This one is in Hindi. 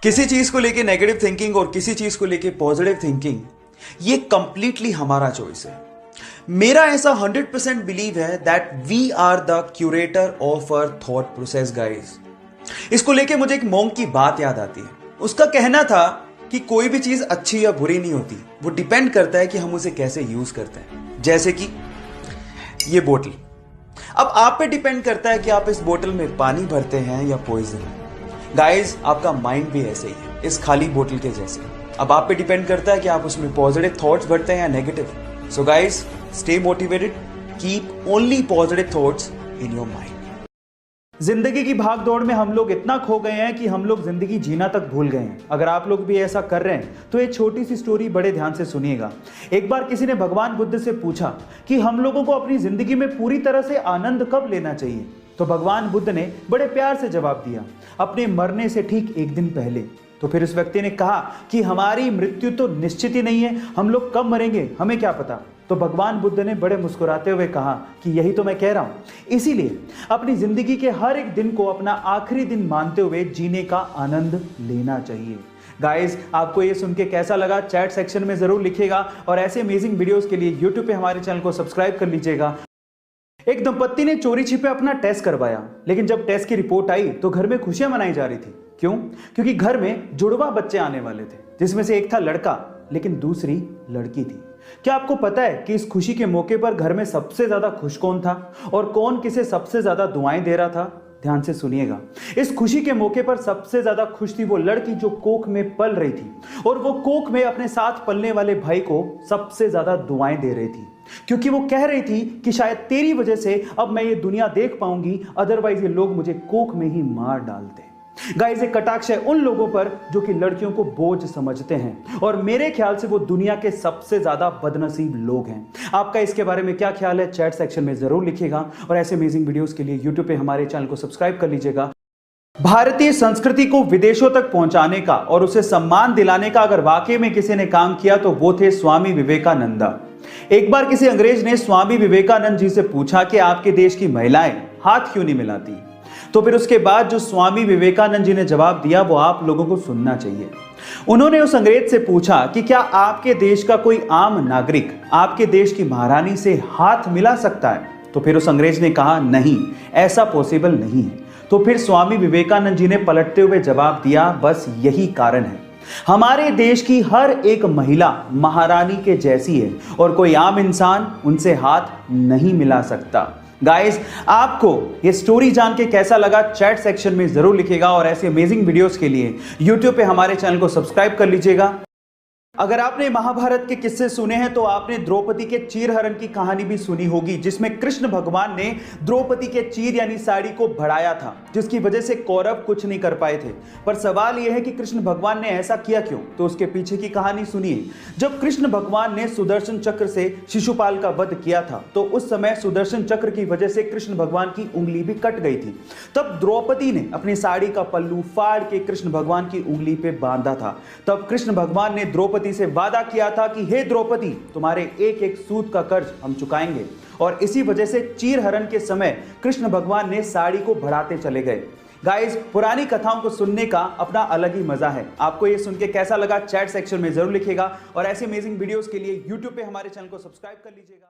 किसी चीज को लेके नेगेटिव थिंकिंग और किसी चीज को लेके पॉजिटिव थिंकिंग, ये कंप्लीटली हमारा चॉइस है। मेरा ऐसा 100% बिलीव है that we are the curator of our thought process guys. इसको लेके मुझे एक मोंक की बात याद आती है। उसका कहना था कि कोई भी चीज अच्छी या बुरी नहीं होती, वो डिपेंड करता है कि हम उसे कैसे यूज करते हैं। जैसे कि ये बोतल, अब आप पे डिपेंड करता है कि आप इस बोतल में पानी भरते हैं या पॉइजन। गाइस, आपका माइंड भी ऐसे ही है, इस खाली बोतल के जैसे। अब आप पे डिपेंड करता है कि आप उसमें पॉजिटिव थॉट्स भरते हैं या negative. So guys, stay motivated, keep only positive thoughts in your mind. जिंदगी की भाग दौड़ में हम लोग इतना खो गए हैं कि हम लोग जिंदगी जीना तक भूल गए हैं। अगर आप लोग भी ऐसा कर रहे हैं तो ये छोटी सी स्टोरी बड़े ध्यान से सुनिएगा। एक बार किसी ने भगवान बुद्ध से पूछा कि हम लोगों को अपनी जिंदगी में पूरी तरह से आनंद कब लेना चाहिए। तो भगवान बुद्ध ने बड़े प्यार से जवाब दिया, अपने मरने से ठीक एक दिन पहले। तो फिर उस व्यक्ति ने कहा कि हमारी मृत्यु तो निश्चित ही नहीं है, हम लोग कब मरेंगे हमें क्या पता। तो भगवान बुद्ध ने बड़े मुस्कुराते हुए कहा कि यही तो मैं कह रहा हूं। इसीलिए अपनी जिंदगी के हर एक दिन को अपना आखिरी दिन मानते हुए जीने का आनंद लेना चाहिए। गाइस, आपको ये सुन के कैसा लगा चैट सेक्शन में जरूर लिखिएगा और ऐसे अमेजिंग वीडियोस के लिए यूट्यूब पे हमारे चैनल को सब्सक्राइब कर लीजिएगा। एक दंपत्ति ने चोरी छिपे अपना टेस्ट करवाया, लेकिन जब टेस्ट की रिपोर्ट आई तो घर में खुशियां मनाई जा रही थी। क्यों? क्योंकि घर में जुड़वा बच्चे आने वाले थे, जिसमें से एक था लड़का लेकिन दूसरी लड़की थी। क्या आपको पता है कि इस खुशी के मौके पर घर में सबसे ज्यादा खुश कौन था और कौन किसे सबसे ज्यादा दुआएं दे रहा था? ध्यान से सुनिएगा। इस खुशी के मौके पर सबसे ज्यादा खुश थी वो लड़की जो कोख में पल रही थी, और वो कोख में अपने साथ पलने वाले भाई को सबसे ज्यादा दुआएं दे रही थी, क्योंकि वो कह रही थी कि शायद तेरी वजह से अब मैं ये दुनिया देख पाऊंगी, अदरवाइज ये लोग मुझे कोख में ही मार डालते। गाइस, एक कटाक्ष है उन लोगों पर जो कि लड़कियों को बोझ समझते हैं, और मेरे ख्याल से वो दुनिया के सबसे ज्यादा बदनसीब लोग हैं। आपका इसके बारे में क्या ख्याल है? चैट सेक्शन में जरूर लिखिएगा और ऐसे अमेजिंग वीडियोस के लिए यूट्यूब पे हमारे चैनल को सब्सक्राइब कर लीजिएगा। भारतीय संस्कृति को विदेशों तक पहुंचाने का और उसे सम्मान दिलाने का अगर वाकई में किसी ने काम किया तो वो थे स्वामी विवेकानंद। एक बार किसी अंग्रेज ने स्वामी विवेकानंद जी से पूछा कि आपके देश की महिलाएं हाथ क्यों नहीं मिलाती। तो फिर उसके बाद जो स्वामी विवेकानंद जी ने जवाब दिया वो आप लोगों को सुनना चाहिए। उन्होंने उस अंग्रेज से पूछा कि क्या आपके देश का कोई आम नागरिक आपके देश की महारानी से हाथ मिला सकता है? तो फिर उस अंग्रेज ने कहा, नहीं, ऐसा पॉसिबल नहीं है। तो फिर स्वामी विवेकानंद जी ने पलटते हुए जवाब दिया, बस यही कारण है, हमारे देश की हर एक महिला महारानी के जैसी है और कोई आम इंसान उनसे हाथ नहीं मिला सकता। गाइस, आपको ये स्टोरी जान के कैसा लगा चैट सेक्शन में जरूर लिखिएगा और ऐसे अमेजिंग वीडियोस के लिए यूट्यूब पे हमारे चैनल को सब्सक्राइब कर लीजिएगा। अगर आपने महाभारत के किस्से सुने हैं तो आपने द्रौपदी के चीरहरण की कहानी भी सुनी होगी, जिसमें कृष्ण भगवान ने द्रौपदी के चीर यानी साड़ी को बढ़ाया था, जिसकी वजह से कौरव कुछ नहीं कर पाए थे। पर सवाल यह है कि कृष्ण भगवान ने ऐसा किया क्यों? तो उसके पीछे की कहानी सुनिए। जब कृष्ण भगवान ने सुदर्शन चक्र से शिशुपाल का वध किया था तो उस समय सुदर्शन चक्र की वजह से कृष्ण भगवान की उंगली भी कट गई थी। तब द्रौपदी ने अपनी साड़ी का पल्लू फाड़ के कृष्ण भगवान की उंगली पे बांधा था। तब कृष्ण भगवान ने द्रौपदी से वादा किया था कि हे द्रौपदी, तुम्हारे एक एक सूत का कर्ज हम चुकाएंगे। और इसी वजह से चीरहरण के समय कृष्ण भगवान ने साड़ी को बढ़ाते चले गए। गाइस, पुरानी कथाओं को सुनने का अपना अलग ही मजा है। आपको ये सुन के कैसा लगा चैट सेक्शन में जरूर लिखिएगा और ऐसे अमेजिंग वीडियोस के लिए यूट्यूब पे हमारे चैनल को सब्सक्राइब कर लीजिएगा।